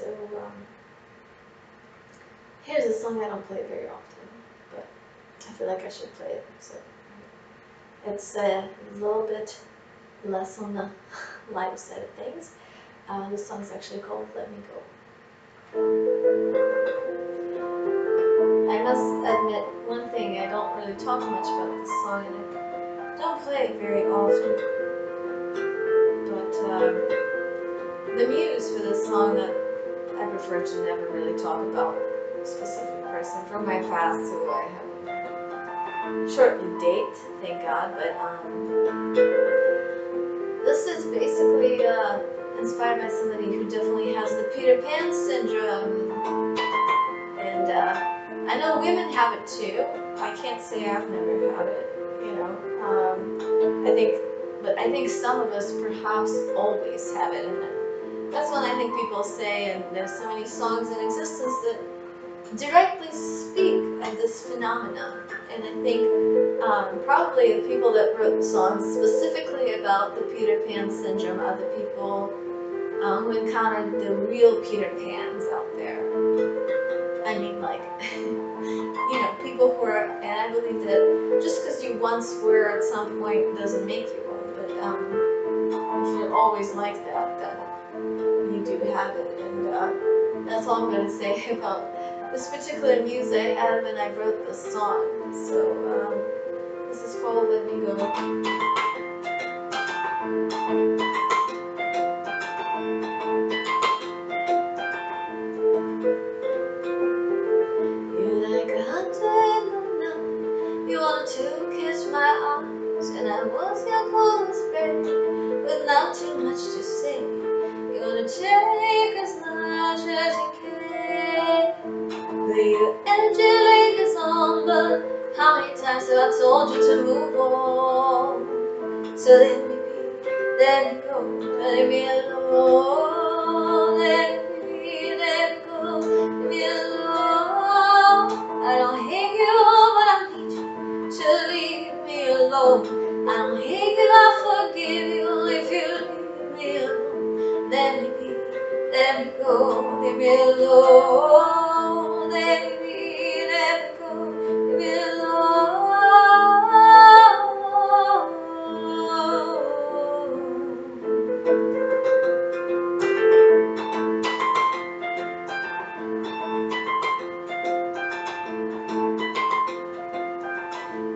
So here's a song I don't play very often, but I feel like I should play it. So it's a little bit less on the lighter side of things. This song's actually called Let Me Go. I must admit one thing, I don't really talk much about this song and I don't play it very often. But the muse for this song that I prefer to never really talk about a specific person from my past who I have shortly date, thank God, but this is basically inspired by somebody who definitely has the Peter Pan syndrome, and I know women have it too. I can't say I've never had it, you know. I think some of us perhaps always have it, and that's when I think people say, and there's so many songs in existence that directly speak of this phenomenon. And I think probably the people that wrote songs specifically about the Peter Pan syndrome are the people who encountered the real Peter Pans out there. I mean, like, you know, people who are, and I believe that just because you once were at some point doesn't make you one, but if you're always like that, then you do have it. And that's all I'm going to say about this particular muse I had when I wrote this song. So this is called Let Me Go. You're like a hunted night. You wanted to kiss my arms, and I was your coolest friend, with not too much to say. You wanna take as much as you can. But your energy lingers on, but how many times have I told you to move on? So let me be, let me go, let me alone. Let me go, let me alone. I don't hate you, but I need you to leave me alone. I don't hate you, I forgive you if you leave me alone. Let me be, let me go, leave me alone. Let me be, let me go, leave me alone.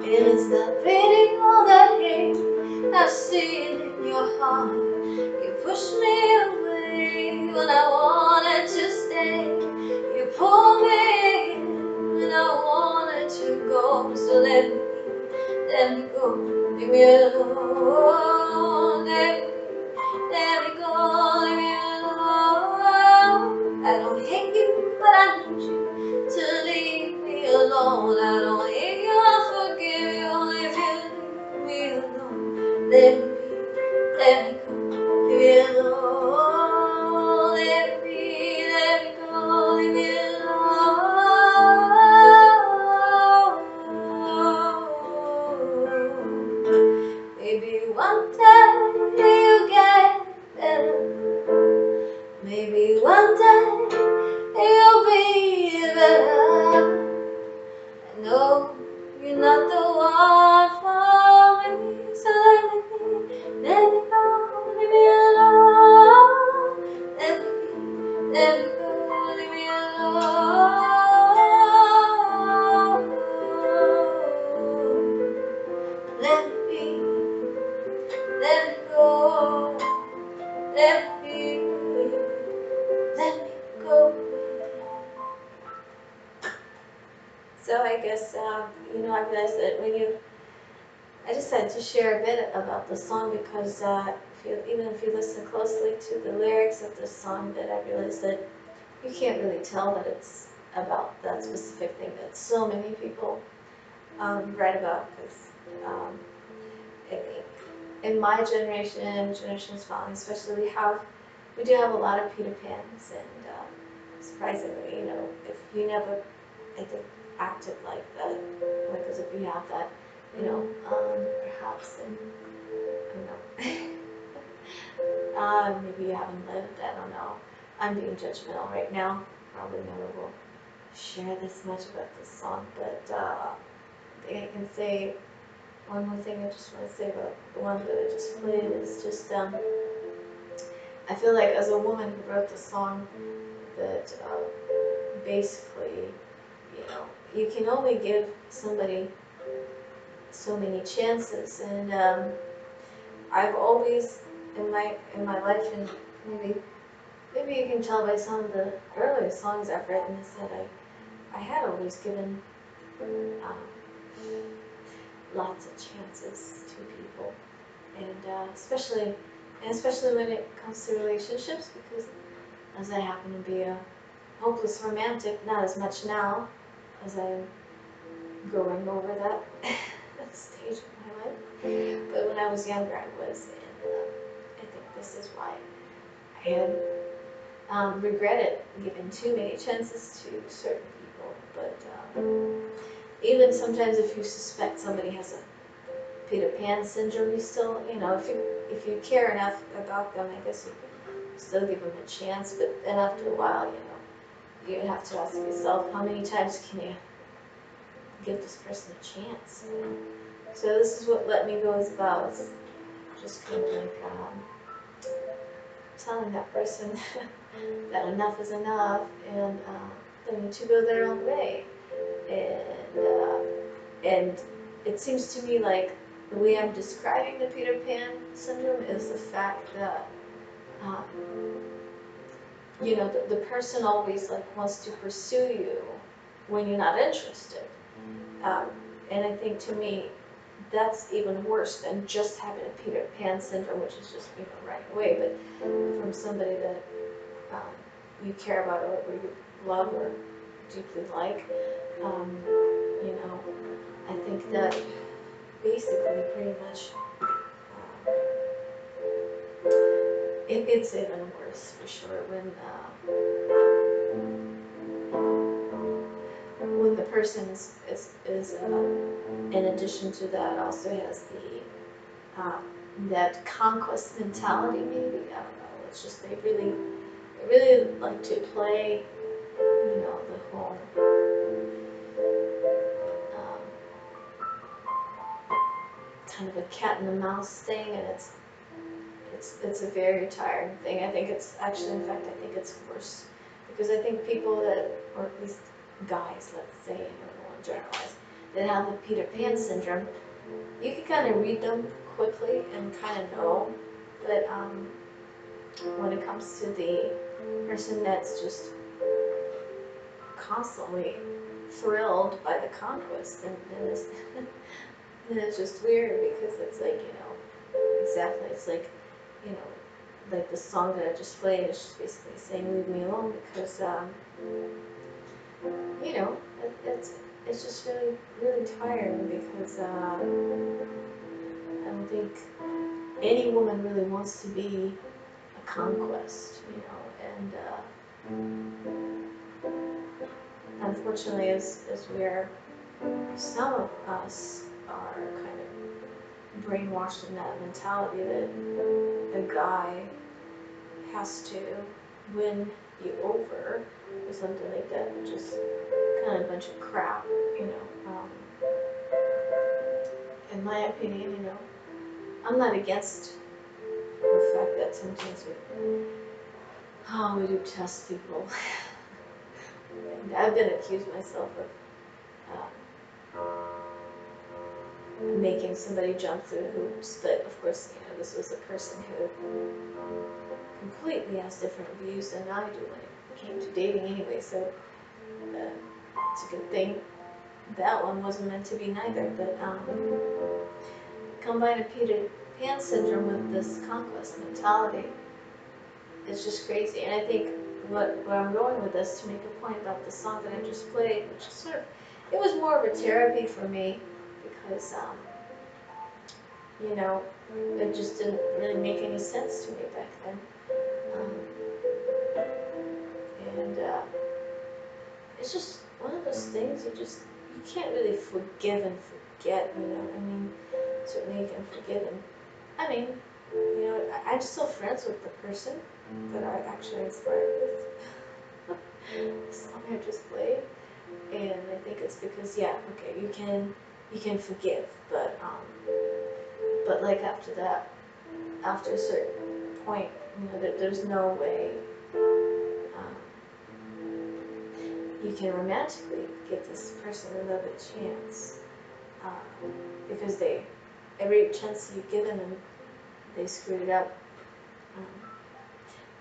And it's that painting all that hate I've seen in your heart. You pushed me away when I wanted to stay. You pulled me in when I wanted to go. So let me go, leave me alone. Let me go, leave me alone. I don't hate you, but I need you to leave me alone. I don't hate you, I forgive you if you leave me alone. Let me be, let me go, leave me alone. Let me go, leave me alone. Maybe one day you'll get better. Maybe one day you'll be better. I know you're not the one for me, so let me go, leave me alone. Let me go, leave me alone. Let me be, let me go, let me be, let me go. So I guess, you know, I realized that I decided to share a bit about the song because even if you listen closely to the lyrics of the song, that I realized that you can't really tell that it's about that specific thing that so many people write about. Because in my generation, generations following, especially, we do have a lot of Peter Pans, and surprisingly, you know, if you never, I think, acted like that, because if you have that, you know, perhaps, and I don't know, maybe you haven't lived, I don't know, I'm being judgmental right now. Probably never will share this much about this song, but I think I can say one more thing I just want to say about the one that I just played is just I feel like as a woman who wrote the song that basically, you know, you can only give somebody so many chances, and I've always in my life, and maybe you can tell by some of the earlier songs I've written, is that I had always given um, lots of chances to people, and especially when it comes to relationships, because as I happen to be a hopeless romantic, not as much now as I'm growing over that stage of my life, but when I was younger I was, and I think this is why I had regretted giving too many chances to certain people, but even sometimes if you suspect somebody has a Peter Pan syndrome, you still, if you care enough about them, I guess you can still give them a chance. But then after a while, you have to ask yourself, how many times can you give this person a chance? So this is what Let Me Go is about. It's just kind of like telling that person that enough is enough, and they need to go their own way. And it seems to me like the way I'm describing the Peter Pan syndrome is the fact that um, the person always like wants to pursue you when you're not interested. Um, and I think to me that's even worse than just having a Peter Pan syndrome, which is just running away. But from somebody that you care about, or you love, or deeply like, um, you know, I think that basically pretty much it's even worse for sure when the person is in addition to that also has that conquest mentality, maybe. I don't know. It's just they really like to play the whole um, kind of a cat and the mouse thing, and it's a very tiring thing. I think it's actually, in fact, I think it's worse, because I think people that, or at least guys, let's say, I don't want to generalize, that have the Peter Pan syndrome, you can kind of read them quickly and kind of know, but when it comes to the person that's just constantly thrilled by the conquest, then it's, then it's just weird, because it's like, exactly, it's like, you know, like the song that I just played is just basically saying leave me alone, because it's just really really tiring, because I don't think any woman really wants to be a conquest, and unfortunately, as where some of us are kind of brainwashed in that mentality that a guy has to win you over or something like that, which is kind of a bunch of crap, you know. In my opinion, I'm not against the fact that sometimes we do test people. And I've been accused myself of making somebody jump through hoops, but of course, this was a person who completely has different views than I do when it came to dating anyway, so it's a good thing that one wasn't meant to be neither. But combine a Peter Pan syndrome with this conquest mentality, it's just crazy. And I think where I'm going with this, to make a point about the song that I just played, which is it was more of a therapy for me, because it just didn't really make any sense to me back then. Um, and it's just one of those things you can't really forgive and forget. I mean, certainly you can forgive, and I mean, I'm still friends with the person, that I actually inspired with the song I just played, and I think it's because yeah, okay, you can forgive, but like after that, after a certain point, you know, there's no way um, you can romantically give this person another chance because every chance you've given them, they screwed it up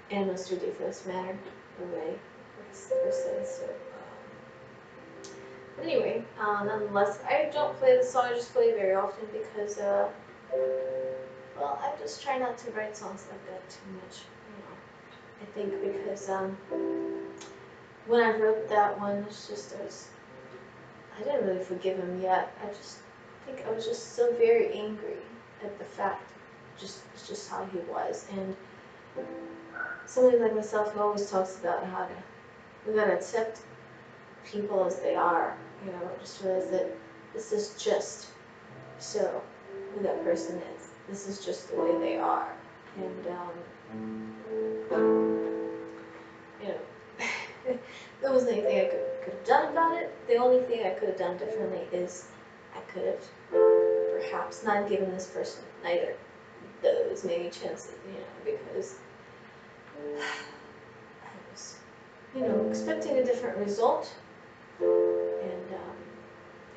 in the most ridiculous manner away for this person. So, but anyway, nonetheless, I don't play the song I just play very often because, well, I just try not to write songs like that too much. You know, I think because when I wrote that one, it's just I didn't really forgive him yet. I just think I was just so very angry at the fact, just how he was. And somebody like myself who always talks about how we gotta accept people as they are. You know, just realize that this is just so who that person is. This is just the way they are. And you know, there wasn't anything I could have done about it. The only thing I could have done differently is I could have perhaps not given this person neither those many chances, you know, because I was, you know, expecting a different result, and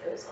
it was